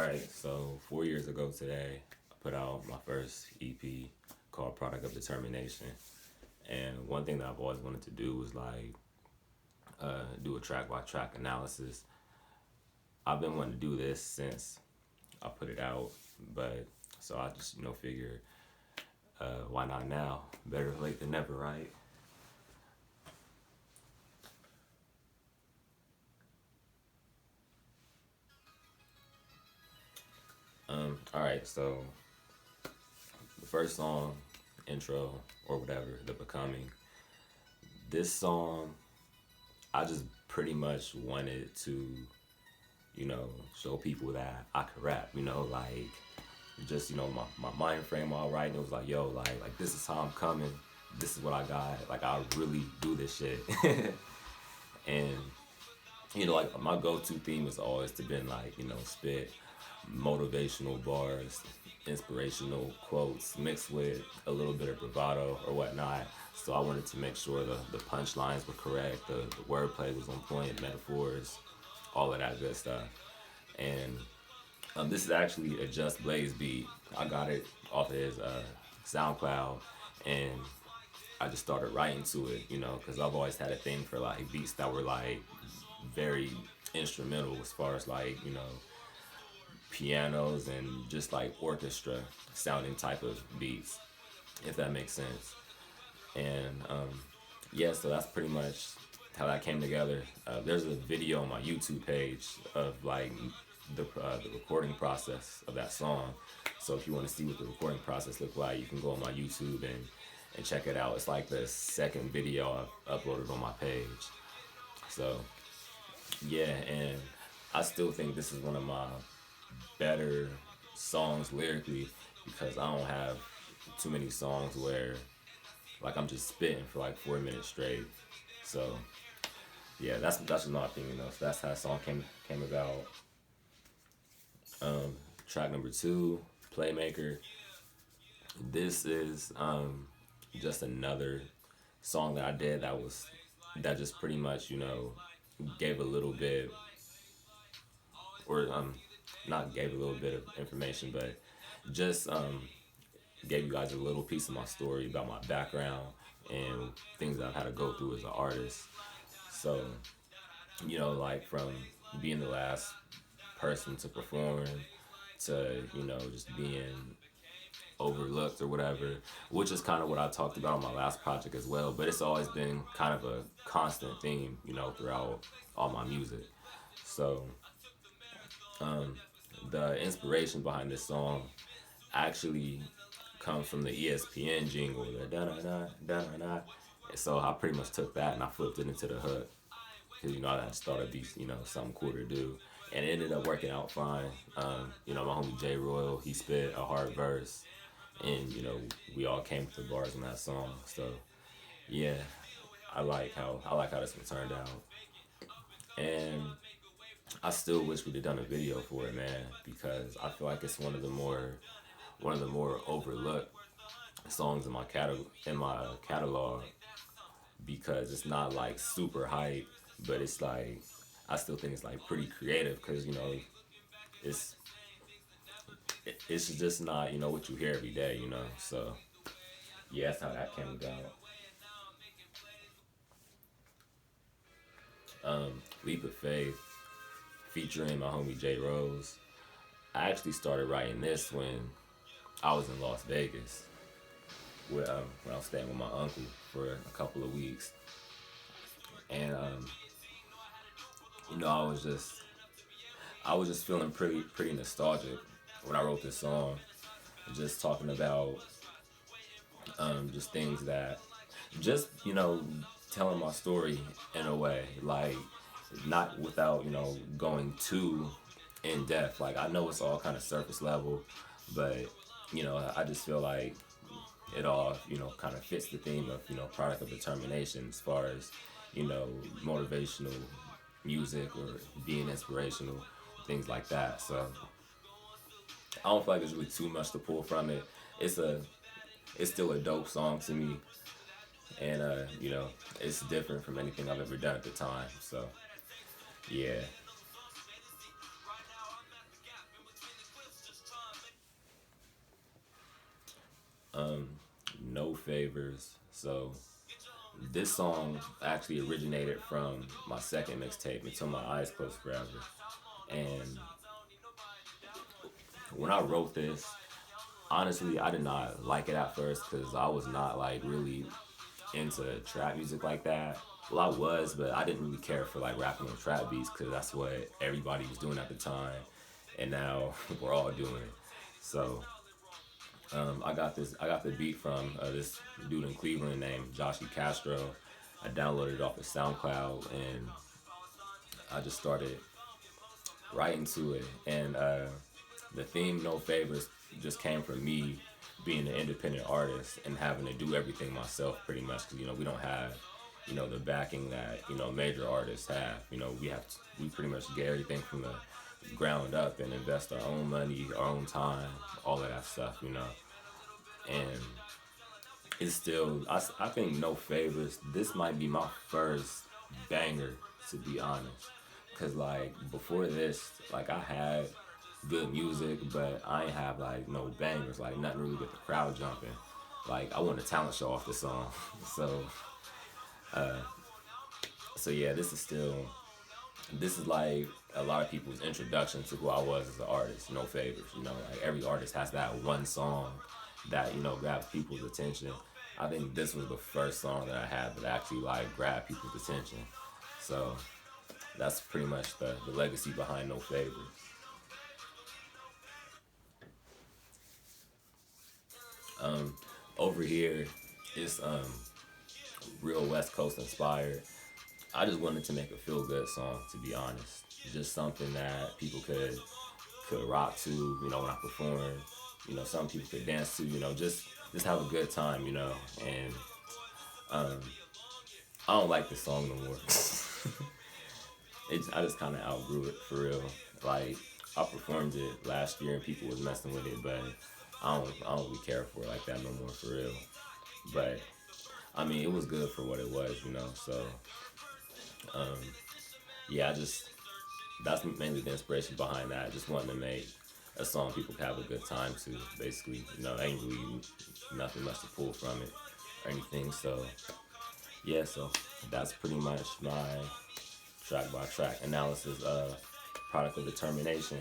Alright, so 4 years ago today, I put out my first EP called Product of Determination. And one thing that I've always wanted to do was like do a track by track analysis. I've been wanting to do this since I put it out, but so I just figure why not now? Better late than never, right? Alright, so the first song, intro or whatever, the becoming. This song, I just pretty much wanted to, show people that I could rap, like just, my mind frame all right. And it was like, yo, like this is how I'm coming. This is what I got. Like I really do this shit. And, like my go-to theme has always to been like, spit motivational bars, inspirational quotes mixed with a little bit of bravado or whatnot. So I wanted to make sure the punchlines were correct, the wordplay was on point, metaphors, all of that good stuff. And this is actually a Just Blaze beat. I got it off of his SoundCloud, and I just started writing to it, because I've always had a thing for like beats that were like very instrumental as far as like, pianos and just like orchestra sounding type of beats, if that makes sense. And yeah, so that's pretty much how that came together. There's a video on my YouTube page of like the recording process of that song. So if you want to see what the recording process looked like, you can go on my YouTube and check it out. It's like the second video I've uploaded on my page. So yeah, and I still think this is one of my better songs lyrically, because I don't have too many songs where like I'm just spitting for like 4 minutes straight. So yeah, that's just my opinion though. So that's how the song came about. Track number two, Playmaker. This is just another song that I did that just pretty much gave a little bit, or not gave a little bit of information, but just gave you guys a little piece of my story about my background and things that I've had to go through as an artist. So, like from being the last person to perform to, just being overlooked or whatever, which is kind of what I talked about on my last project as well. But it's always been kind of a constant theme, throughout all my music. So, the inspiration behind this song actually comes from the ESPN jingle, the da da da da da da. So I pretty much took that and I flipped it into the hook, because I just thought it'd be something cool to do, and it ended up working out fine. My homie J Royal, he spit a hard verse, and we all came to the bars in that song. So yeah, I like how this one turned out, and I still wish we'd have done a video for it, man, because I feel like it's one of the more overlooked songs in my catalog, because it's not like super hype, but it's like I still think it's like pretty creative, because it's it's just not what you hear every day, So yeah, that's how that came about. Leap of Faith, featuring my homie J Rose. I actually started writing this when I was in Las Vegas, when I was staying with my uncle for a couple of weeks, and I was just feeling pretty nostalgic when I wrote this song, just talking about just things that just telling my story in a way, like not without going too in depth. Like I know it's all kind of surface level, but I just feel like it all kind of fits the theme of product of determination, as far as motivational music or being inspirational, things like that. So I don't feel like there's really too much to pull from it. It's still a dope song to me, and it's different from anything I've ever done at the time. So yeah. Um, No Favors. So this song actually originated from my second mixtape, Until My Eyes Close Forever. And when I wrote this, honestly, I did not like it at first because I was not like really into trap music like that. Well, I was, but I didn't really care for like rapping on trap beats because that's what everybody was doing at the time, and now we're all doing it. So I got the beat from this dude in Cleveland named Joshy Castro. I downloaded it off of SoundCloud and I just started writing to it. And the theme No Favors just came from me being an independent artist and having to do everything myself pretty much because we don't have the backing that major artists have. We pretty much get everything from the ground up and invest our own money, our own time, all of that stuff. And it's still I think No Favors, this might be my first banger, to be honest, because like before this, like I had good music, but I ain't have like no bangers, like nothing really get the crowd jumping. Like I want a talent show off the song. so so yeah, this is like a lot of people's introduction to who I was as an artist. No Favors, like every artist has that one song that grabs people's attention. I think this was the first song that I had that actually like grabbed people's attention. So that's pretty much the legacy behind No Favors. Over here, it's real West Coast inspired. I just wanted to make a feel good song, to be honest. Just something that people could rock to, when I perform. Some people could dance to, just have a good time. And I don't like this song no more. I just kind of outgrew it for real. Like I performed it last year and people was messing with it, but I don't really care for it like that no more for real. But I mean, it was good for what it was. So yeah, that's mainly the inspiration behind that. I just wanted to make a song people could have a good time to. Basically, ain't really nothing much to pull from it or anything. So yeah, so that's pretty much my track by track analysis of Product of Determination.